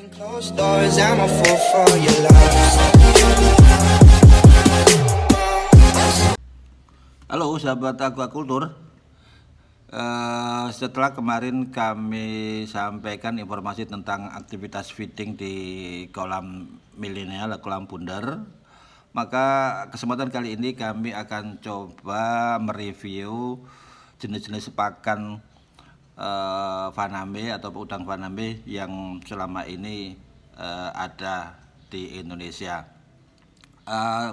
Closed doors, I'm a fool for your love. Halo sahabat aquaculture. Setelah kemarin kami sampaikan informasi tentang aktivitas feeding di kolam milenial, kolam bundar, maka kesempatan kali ini kami akan coba mereview jenis-jenis pakan faname atau udang faname yang selama ini ada di Indonesia.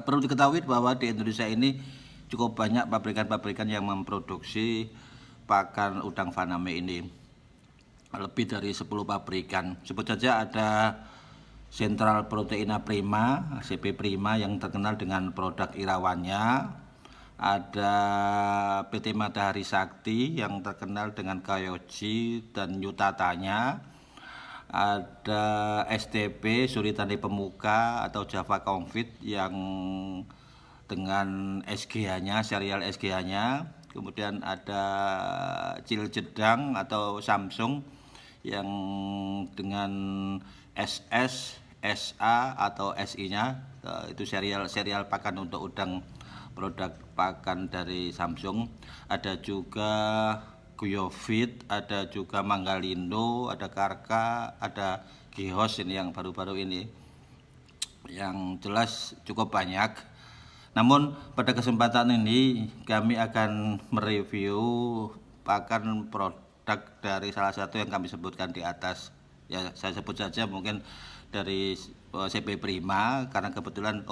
Perlu diketahui bahwa di Indonesia ini cukup banyak pabrikan-pabrikan yang memproduksi pakan udang faname ini. Lebih dari 10 pabrikan. Sebut saja ada Central Proteina Prima, CP Prima yang terkenal dengan produk irawannya. Ada PT Matahari Sakti yang terkenal dengan Kayoji dan Yutatanya. Ada STP Suritani Pemuka atau Java Confit yang dengan SGH-nya, serial SGH-nya. Kemudian ada Ciljedang atau Samsung yang dengan SS, SA atau SI-nya. Itu serial pakan untuk udang, produk pakan dari Samsung. Ada juga Guyofit, ada juga Manggalindo, ada Karka, ada Gihos ini yang baru-baru ini. Yang jelas cukup banyak. Namun pada kesempatan ini kami akan mereview pakan produk dari salah satu yang kami sebutkan di atas. Ya, saya sebut saja mungkin dari CP Prima karena kebetulan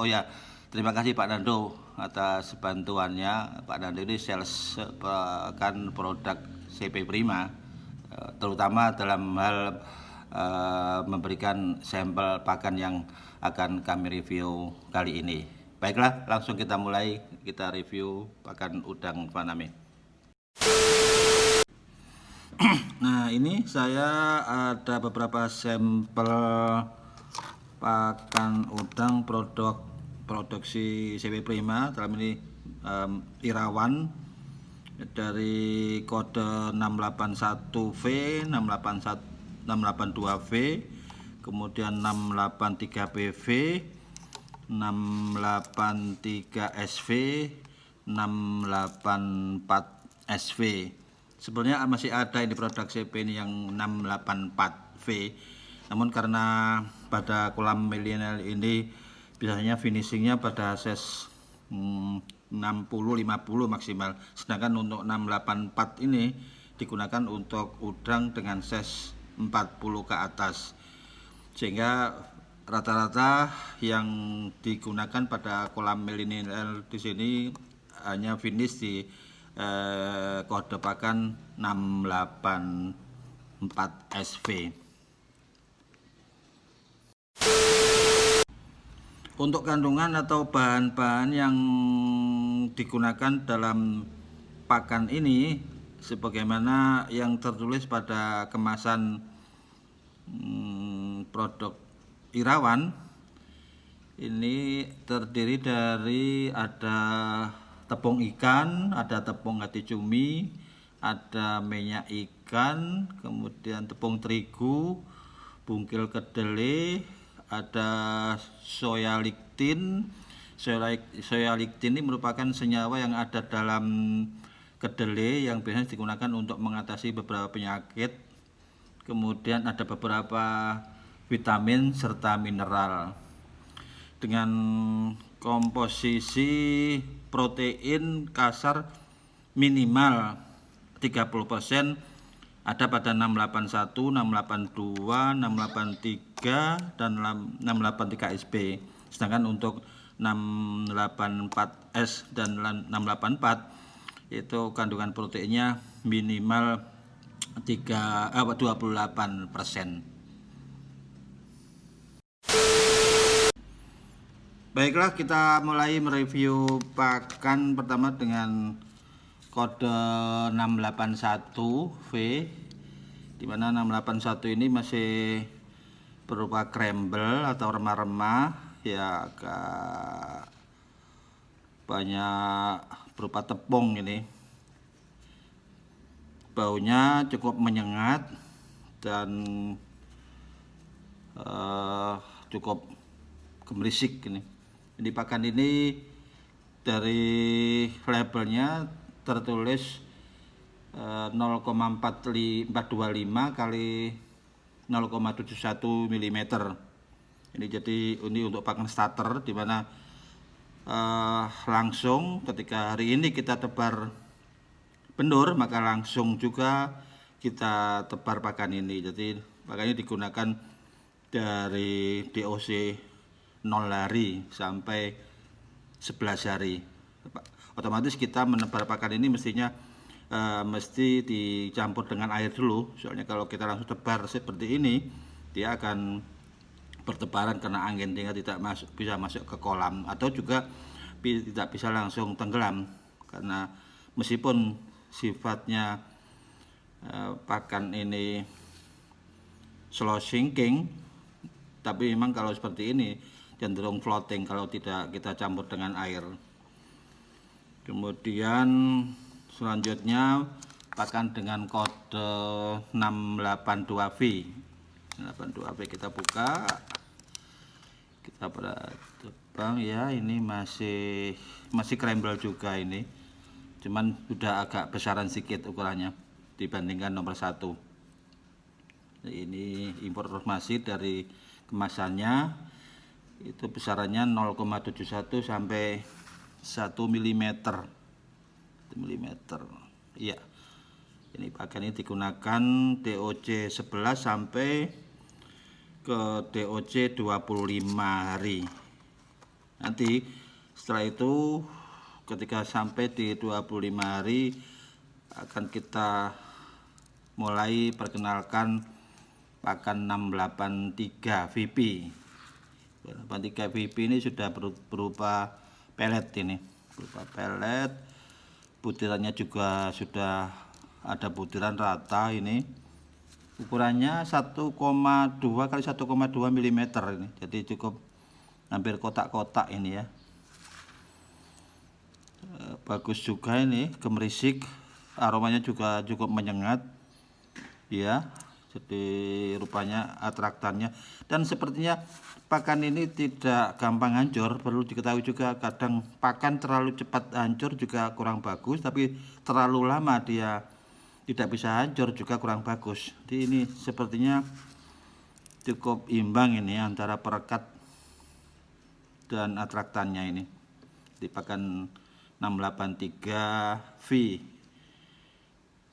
terima kasih Pak Nando atas bantuannya. Pak Nando ini sales pakan produk CP Prima, terutama dalam hal memberikan sampel pakan yang akan kami review kali ini. Baiklah, langsung kita mulai, kita review pakan udang faname. Nah, ini saya ada beberapa sampel pakan udang produksi CP Prima, dalam ini Irawan dari kode 681V, 682V, kemudian 683PV, 683SV, 684SV. Sebenarnya masih ada ini produk CP ini yang 684V. Namun karena pada kolam milenial ini biasanya finishingnya pada size 60-50 maksimal. Sedangkan untuk 684 ini digunakan untuk udang dengan size 40 ke atas. Sehingga rata-rata yang digunakan pada kolam milenial di sini hanya finish di kode pakan 684SV. Untuk kandungan atau bahan-bahan yang digunakan dalam pakan ini sebagaimana yang tertulis pada kemasan produk Irawan, ini terdiri dari ada tepung ikan, ada tepung hati cumi, ada minyak ikan, kemudian tepung terigu, bungkil kedelai, ada soya lectin. Soya lectin ini merupakan senyawa yang ada dalam kedelai yang biasanya digunakan untuk mengatasi beberapa penyakit. Kemudian ada beberapa vitamin serta mineral dengan komposisi protein kasar minimal 30% ada pada 681, 682, 683 dan 683SB. Sedangkan untuk 684S dan 684 itu kandungan proteinnya minimal 28%. Baiklah, kita mulai mereview pakan pertama dengan kode 681V, di mana 681 ini masih berupa crumble atau remah-remah, ya agak banyak berupa tepung ini. Baunya cukup menyengat dan cukup gemerisik ini. Jadi pakan ini dari labelnya tertulis 0,425 kali 0,71 mm. Ini jadi ini untuk pakan starter, di mana langsung ketika hari ini kita tebar benur, maka langsung juga kita tebar pakan ini. Jadi pakan ini digunakan dari DOC 0 hari sampai 11 hari. Otomatis kita menebar pakan ini mesti dicampur dengan air dulu. Soalnya kalau kita langsung tebar seperti ini, dia akan bertebaran kena angin sehingga tidak bisa masuk ke kolam, atau juga tidak bisa langsung tenggelam. Karena meskipun sifatnya pakan ini slow sinking, tapi memang kalau seperti ini cenderung floating kalau tidak kita campur dengan air. Kemudian selanjutnya pakan dengan kode 682V. 682V kita buka, kita terbang ya. Ini masih crumble juga ini, cuman sudah agak besaran sedikit ukurannya dibandingkan nomor 1. Ini informasi dari kemasannya, itu besarannya 0,71 sampai 1 mm. 1 mm. Iya. Ini pakan ini digunakan DOC 11 sampai ke DOC 25 hari. Nanti setelah itu ketika sampai di 25 hari akan kita mulai perkenalkan pakan 683 VP. 683 VP ini sudah berupa pelet ini, berupa pelet. Butirannya juga sudah ada butiran rata ini. Ukurannya 1,2 kali 1,2 mm ini. Jadi cukup hampir kotak-kotak ini ya. Bagus juga ini, gemerisik. Aromanya juga cukup menyengat. Ya. Jadi rupanya atraktannya, dan sepertinya pakan ini tidak gampang hancur. Perlu diketahui juga, kadang pakan terlalu cepat hancur juga kurang bagus, tapi terlalu lama dia tidak bisa hancur juga kurang bagus. Jadi ini sepertinya cukup imbang ini antara perekat dan atraktannya ini di pakan 683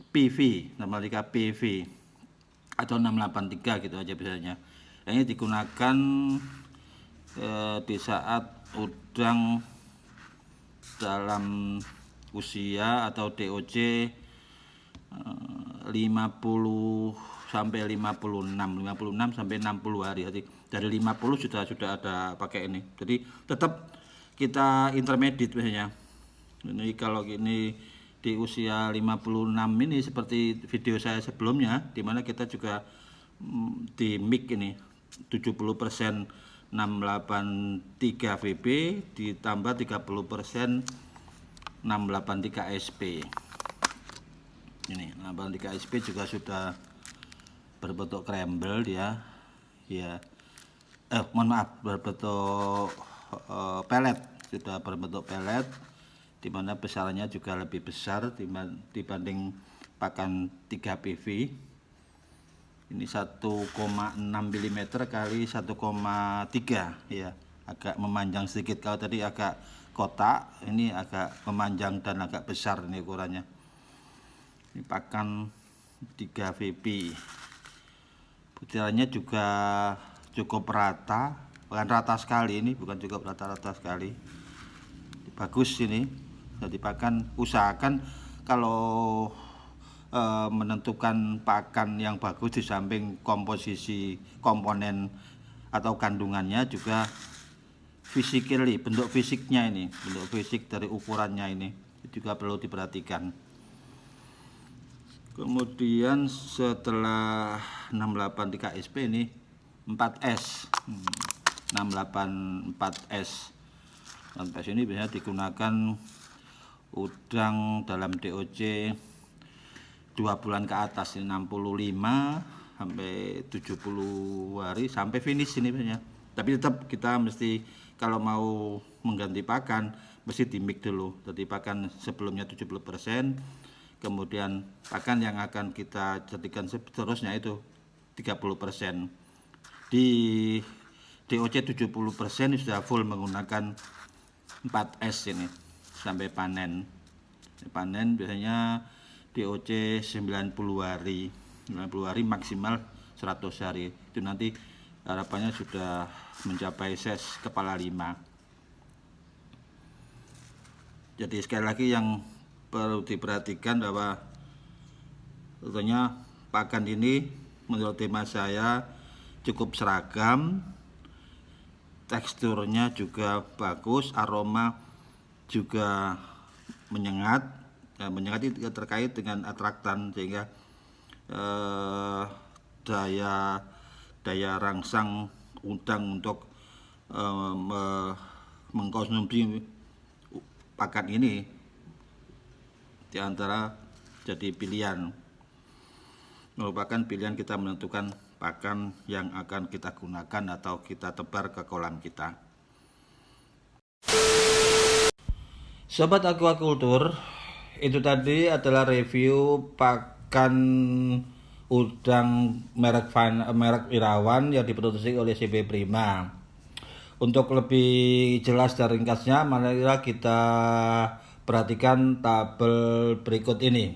PV 683 PV atau 683 gitu aja biasanya. Ini digunakan di saat udang dalam usia atau DOC 50 sampai 56 sampai 60 hari. Jadi dari 50 sudah ada pakai ini. Jadi tetap kita intermediate biasanya. Ini kalau ini di usia 56 ini seperti video saya sebelumnya, dimana kita juga di mix ini 70% 683 VP ditambah 30% 683 SP. Ini 683 SP juga sudah berbentuk crumble dia ya. Berbentuk pelet, sudah berbentuk pelet, di mana besarannya juga lebih besar dibanding pakan 3 PV. Ini 1,6 mm kali 1,3 ya, agak memanjang sedikit. Kalau tadi agak kotak, ini agak memanjang dan agak besar ini ukurannya. Ini pakan 3 VP. Butirannya juga cukup rata, bukan rata sekali ini, bukan cukup rata-rata sekali. Bagus ini. Jadi pakan, usahakan kalau menentukan pakan yang bagus, di samping komposisi komponen atau kandungannya juga physically, bentuk fisiknya ini, bentuk fisik dari ukurannya ini juga perlu diperhatikan. Kemudian setelah 683 SP ini 4S 684S. 4S ini biasanya digunakan udang dalam DOC 2 bulan ke atas, 65 sampai 70 hari sampai finish ini biasanya. Tapi tetap kita mesti kalau mau mengganti pakan mesti di mix dulu. Jadi pakan sebelumnya 70%, kemudian pakan yang akan kita jadikan seterusnya itu 30%. Di DOC 70% sudah full menggunakan 4S ini sampai panen. Panen biasanya DOC 90 hari. 90 hari maksimal 100 hari. Itu nanti harapannya sudah mencapai size kepala 5. Jadi sekali lagi yang perlu diperhatikan bahwa tentunya pakan ini menurut tema saya cukup seragam, teksturnya juga bagus, aroma juga menyengat. Menyengat itu terkait dengan atraktan sehingga daya rangsang udang untuk mengkonsumsi pakan ini diantara jadi pilihan, merupakan pilihan kita menentukan pakan yang akan kita gunakan atau kita tebar ke kolam kita. Sobat aquaculture, itu tadi adalah review pakan udang merek Irawan yang diproduksi oleh CP Prima. Untuk lebih jelas dan ringkasnya, mari kita perhatikan tabel berikut ini.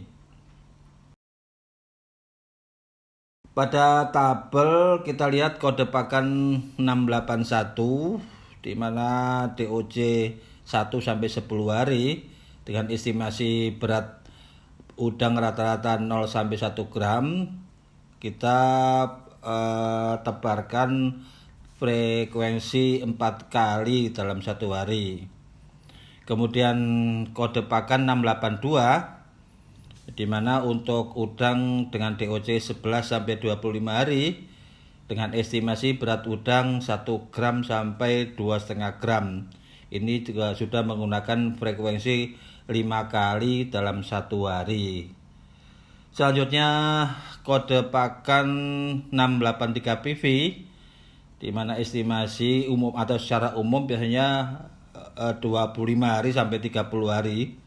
Pada tabel kita lihat kode pakan 681 di mana DOC 1 sampai 10 hari dengan estimasi berat udang rata-rata 0 sampai 1 gram. Kita tebarkan frekuensi 4 kali dalam 1 hari. Kemudian kode pakan 682 di mana untuk udang dengan DOC 11 sampai 25 hari dengan estimasi berat udang 1 gram sampai 2,5 gram. Ini juga sudah menggunakan frekuensi 5 kali dalam 1 hari. Selanjutnya kode pakan 683 PV di mana estimasi umum atau secara umum biasanya 25 hari sampai 30 hari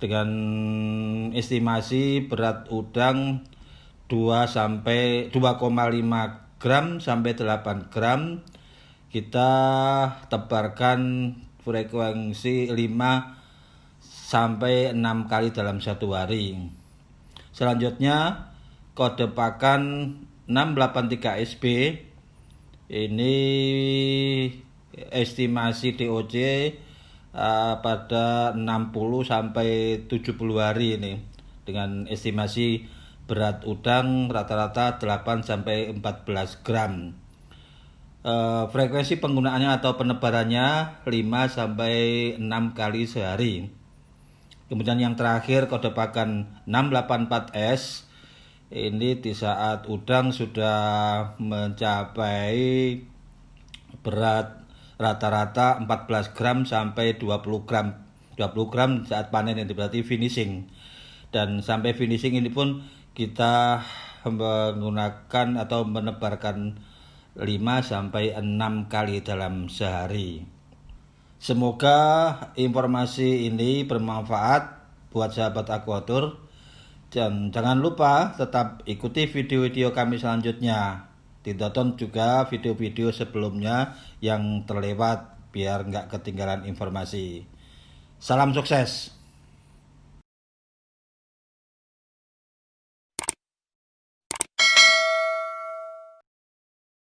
dengan estimasi berat udang 2,5 gram sampai 8 gram. Kita tebarkan frekuensi 5 sampai 6 kali dalam 1 hari. Selanjutnya kode pakan 683 SB. Ini estimasi DOC pada 60 sampai 70 hari ini dengan estimasi berat udang rata-rata 8 sampai 14 gram. Frekuensi penggunaannya atau penebarannya 5 sampai 6 kali sehari. Kemudian yang terakhir kode pakan 684S. Ini di saat udang sudah mencapai berat rata-rata 14 gram sampai 20 gram. 20 gram saat panen, yang berarti finishing. Dan sampai finishing ini pun kita menggunakan atau menebarkan 5 sampai 6 kali dalam sehari. Semoga informasi ini bermanfaat buat sahabat aquaculture. Dan jangan lupa tetap ikuti video-video kami selanjutnya. Ditonton juga video-video sebelumnya yang terlewat biar nggak ketinggalan informasi. Salam sukses.